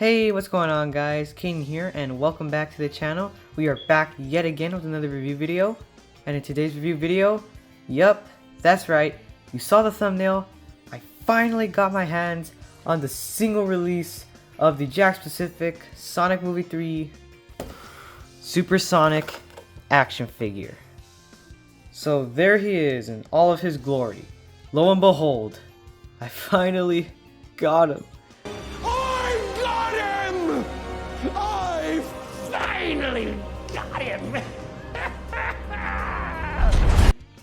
Hey, what's going on guys? Caden here and welcome back to the channel. We are back yet again with another review video. And in today's review video, yup, that's right, you saw the thumbnail, I finally got my hands on the single release of the Jakks specific Sonic Movie 3 Supersonic action figure. So there he is in all of his glory. Lo and behold, I finally got him. I finally got him!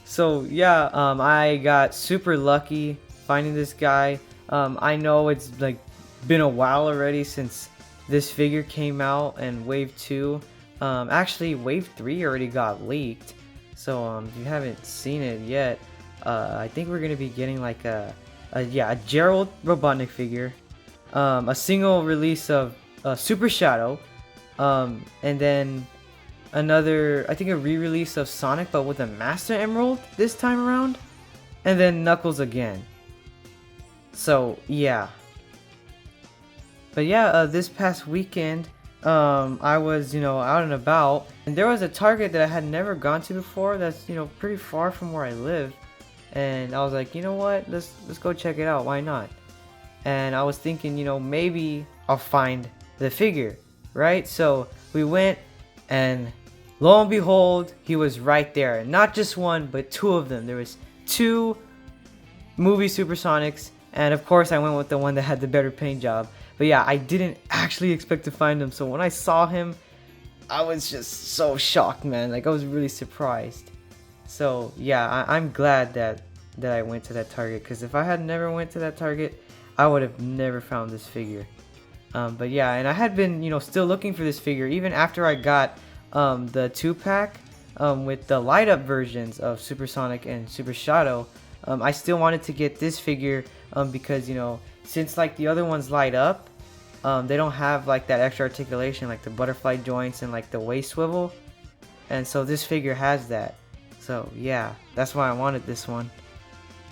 So yeah, I got super lucky finding this guy. I know it's like been a while already since this figure came out, and Wave 2. Actually, Wave 3 already got leaked. So if you haven't seen it yet, I think we're gonna be getting like a Gerald Robotnik figure, a single release of Super Shadow, and then another, I think a re-release of Sonic but with a Master Emerald this time around, and then Knuckles again. So yeah. But yeah, this past weekend, I was, out and about, and there was a Target that I had never gone to before that's, pretty far from where I live, and I was like, you know what, let's go check it out, why not? And I was thinking, maybe I'll find the figure, right? So we went, and lo and behold, he was right there. Not just one, but two of them. There was two movie Supersonics, and of course I went with the one that had the better paint job. But yeah, I didn't actually expect to find him, so when I saw him, I was just so shocked, man. Like, I was really surprised. So yeah, I'm glad that I went to that Target, because if I had never went to that Target, I would have never found this figure. But yeah, and I had been, still looking for this figure even after I got the 2-pack with the light up versions of Supersonic and Super Shadow. I still wanted to get this figure because, since like the other ones light up, they don't have like that extra articulation, like the butterfly joints and like the waist swivel, and so this figure has that. So yeah, that's why I wanted this one.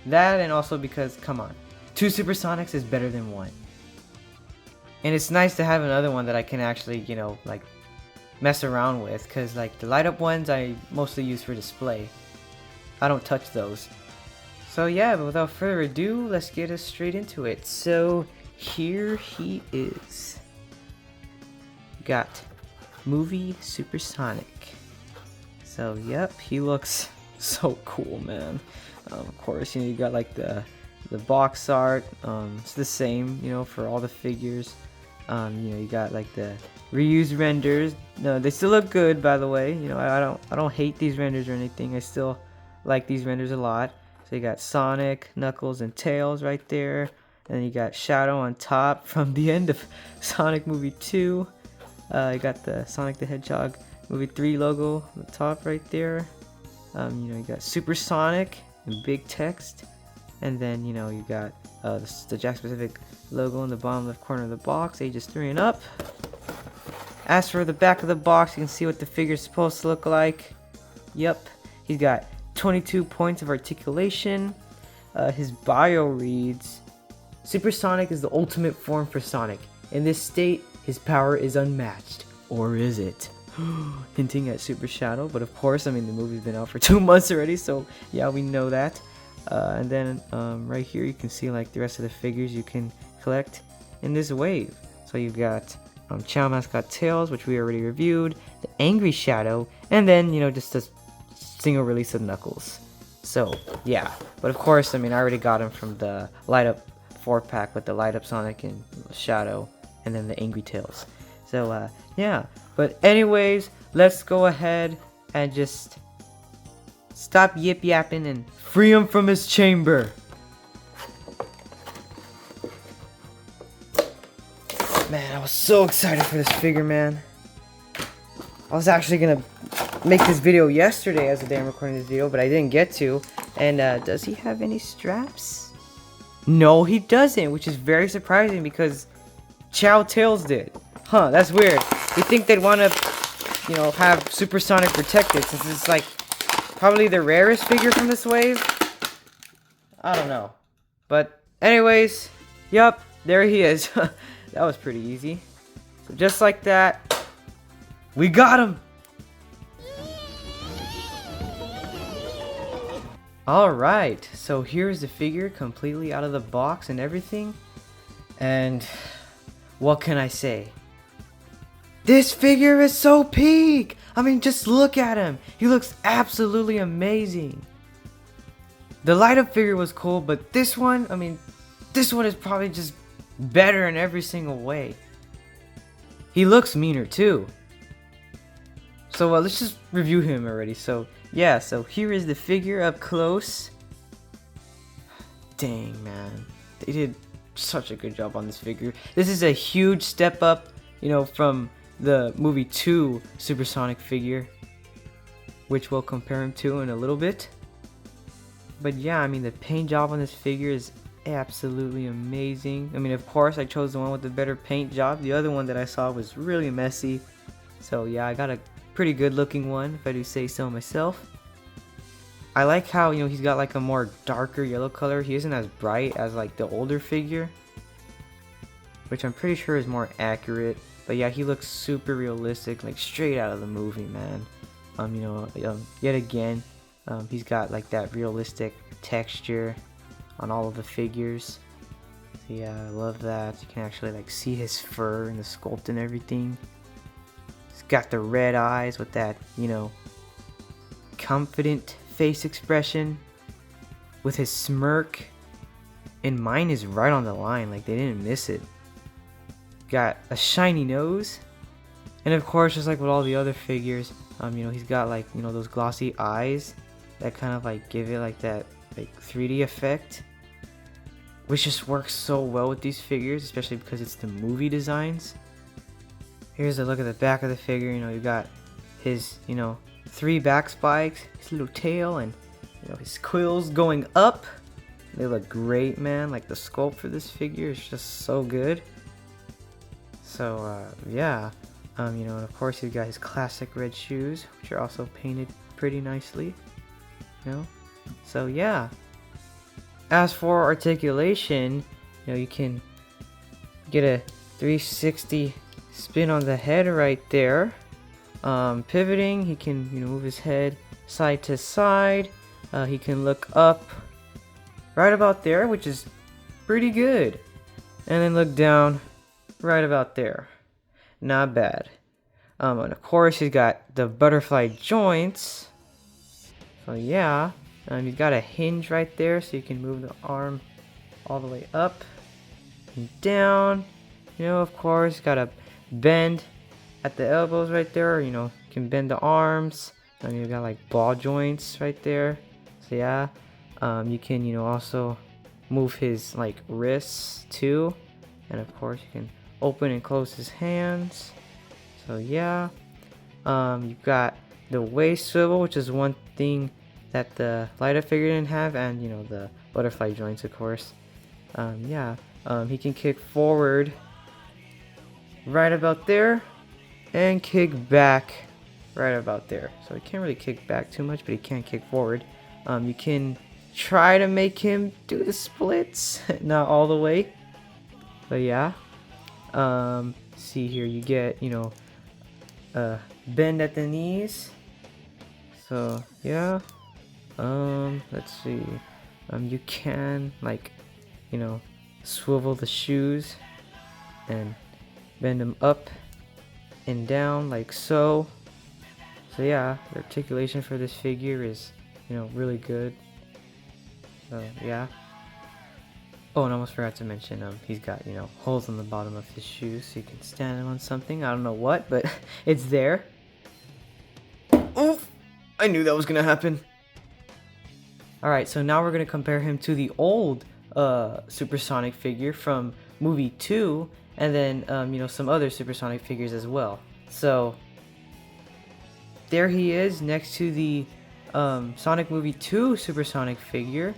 That, and also because, come on, 2 Supersonics is better than 1. And it's nice to have another one that I can actually, like mess around with, because like the light up ones I mostly use for display. I don't touch those. So yeah, but without further ado, let's get us straight into it. So here he is. Got movie Supersonic. So yep, he looks so cool, man. Of course, you got like the box art. It's the same, for all the figures. You got like the reused renders. No, they still look good, by the way. I don't hate these renders or anything. I still like these renders a lot. So you got Sonic, Knuckles, and Tails right there, and then you got Shadow on top from the end of Sonic Movie 2. You got the Sonic the Hedgehog Movie 3 logo on the top right there. You got Supersonic in big text, and then you got the Jakks specific logo in the bottom left corner of the box, ages 3 and up. As for the back of the box, you can see what the figure's supposed to look like. Yep, he's got 22 points of articulation. His bio reads, Supersonic is the ultimate form for Sonic. In this state, his power is unmatched. Or is it? Hinting at Super Shadow, but of course, the movie's been out for 2 months already, so yeah, we know that. And then right here you can see like the rest of the figures you can collect in this wave. So you've got Chow Mascot Tails, which we already reviewed, the Angry Shadow, and then just a single release of Knuckles. So yeah, but of course, I already got him from the light up 4-pack with the light up Sonic and Shadow, and then the Angry Tails. So yeah, but anyways, let's go ahead and just stop yip yapping and free him from his chamber. Man, I was so excited for this figure, man. I was actually gonna make this video yesterday as the day I'm recording this video, but I didn't get to. And does he have any straps? No, he doesn't, which is very surprising because Chow Tails did. Huh, that's weird. You think they'd want to, have Supersonic protected, since it's like probably the rarest figure from this wave. I don't know. But anyways, yup, there he is. That was pretty easy. So just like that, we got him. Alright, so here's the figure completely out of the box and everything. And what can I say? This figure is so peak! I mean, just look at him. He looks absolutely amazing. The light up figure was cool, but this one, I mean, this one is probably just better in every single way. He looks meaner too. So let's just review him already. So yeah, so here is the figure up close. Dang, man, they did such a good job on this figure. This is a huge step up, you know, from the movie 2 Supersonic figure, which we'll compare him to in a little bit. But yeah, I mean, the paint job on this figure is absolutely amazing. I mean, of course I chose the one with the better paint job. The other one that I saw was really messy. So yeah, I got a pretty good looking one, if I do say so myself. I like how, you know, he's got like a more darker yellow color. He isn't as bright as like the older figure, which I'm pretty sure is more accurate. But yeah, he looks super realistic, like straight out of the movie, man. Yet again, he's got like that realistic texture on all of the figures. So yeah, I love that. You can actually like see his fur and the sculpt and everything. He's got the red eyes with that, you know, confident face expression with his smirk. And mine is right on the line, like they didn't miss it. Got a shiny nose. And of course, just like with all the other figures, you know, he's got like, you know, those glossy eyes that kind of like give it like that like 3D effect, which just works so well with these figures, especially because it's the movie designs. Here's a look at the back of the figure. You know, you got his, you know, 3 back spikes, his little tail, and you know, his quills going up. They look great, man. Like the sculpt for this figure is just so good. So yeah, you know, and of course he's got his classic red shoes, which are also painted pretty nicely. You know, so yeah. As for articulation, you know, you can get a 360 spin on the head right there. Pivoting, he can, you know, move his head side to side. He can look up right about there, which is pretty good, and then look down right about there. Not bad. And of course he's got the butterfly joints. So yeah, he's got a hinge right there, so you can move the arm all the way up and down. You know, of course, got a bend at the elbows right there. You know, you can bend the arms. You got like ball joints right there. So yeah, you can, you know, also move his like wrists too, and of course you can open and close his hands. So yeah, you've got the waist swivel, which is one thing that the light up figure didn't have, and you know, the butterfly joints, of course. Yeah, he can kick forward right about there and kick back right about there. So he can't really kick back too much, but he can kick forward. You can try to make him do the splits, not all the way, but yeah. See here, you get, you know, bend at the knees. So yeah, let's see, you can like, you know, swivel the shoes and bend them up and down like so. So yeah, the articulation for this figure is, you know, really good. So yeah. Oh, and I almost forgot to mention, he's got, you know, holes on the bottom of his shoes so you can stand him on something. I don't know what, but it's there. Oh, I knew that was gonna happen. Alright, so now we're gonna compare him to the old Supersonic figure from movie 2, and then, you know, some other Supersonic figures as well. So there he is next to the Sonic movie 2 Supersonic figure.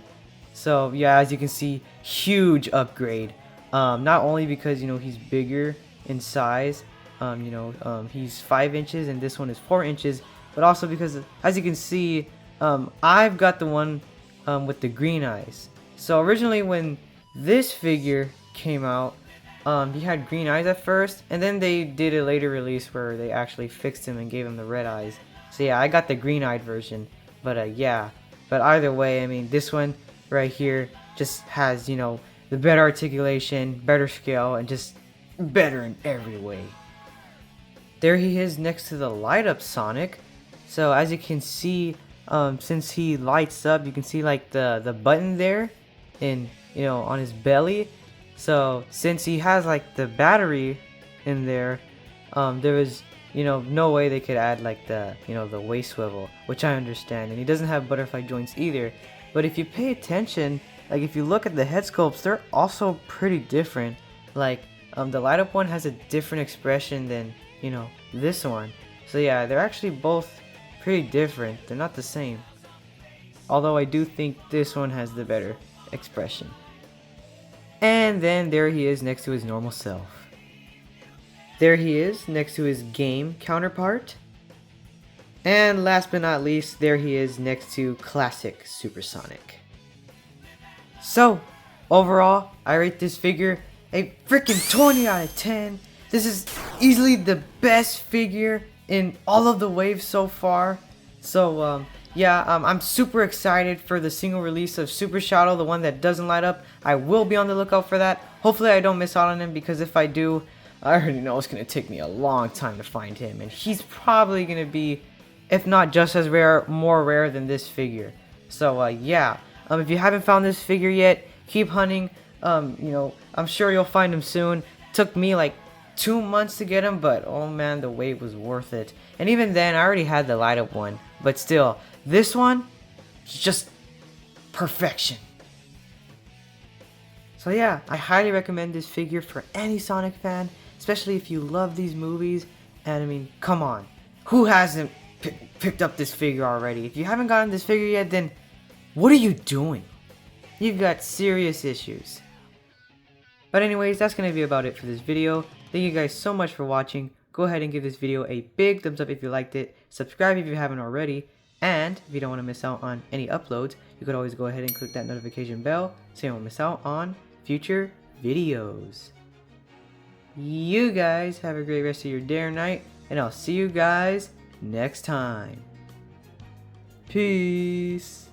So yeah, as you can see, huge upgrade. Not only because, you know, he's bigger in size, you know, he's 5 inches and this one is 4 inches, but also because, as you can see, I've got the one with the green eyes. So originally when this figure came out, he had green eyes at first, and then they did a later release where they actually fixed him and gave him the red eyes. So yeah, I got the green-eyed version. But yeah, but either way, I mean, this one right here just has, you know, the better articulation, better scale, and just better in every way. There he is next to the light up Sonic. So as you can see, since he lights up, you can see like the button there in, you know, on his belly. So since he has like the battery in there, there was, you know, no way they could add like the, you know, the waist swivel, which I understand. And he doesn't have butterfly joints either. But if you pay attention, like if you look at the head sculpts, they're also pretty different. Like the light up one has a different expression than, you know, this one. So yeah, they're actually both pretty different. They're not the same. Although I do think this one has the better expression. And then there he is next to his normal self. There he is next to his game counterpart. And last but not least, there he is next to classic Supersonic. So, overall, I rate this figure a freaking 20 out of 10. This is easily the best figure in all of the waves so far. So, yeah, I'm super excited for the single release of Super Shadow, the one that doesn't light up. I will be on the lookout for that. Hopefully I don't miss out on him, because if I do, I already know it's going to take me a long time to find him. And he's probably going to be, if not just as rare, more rare than this figure. So, yeah, if you haven't found this figure yet, keep hunting. You know, I'm sure you'll find him soon. Took me like 2 months to get him, but oh man, the wait was worth it. And even then, I already had the light up one, but still, this one is just perfection. So yeah, I highly recommend this figure for any Sonic fan, especially if you love these movies. And I mean, come on, who hasn't picked up this figure already? If you haven't gotten this figure yet, then what are you doing? You've got serious issues. But anyways, that's going to be about it for this video. Thank you guys so much for watching. Go ahead and give this video a big thumbs up if you liked it. Subscribe if you haven't already. And if you don't want to miss out on any uploads, you could always go ahead and click that notification bell so you won't miss out on future videos. You guys have a great rest of your day or night, and I'll see you guys next time. Peace.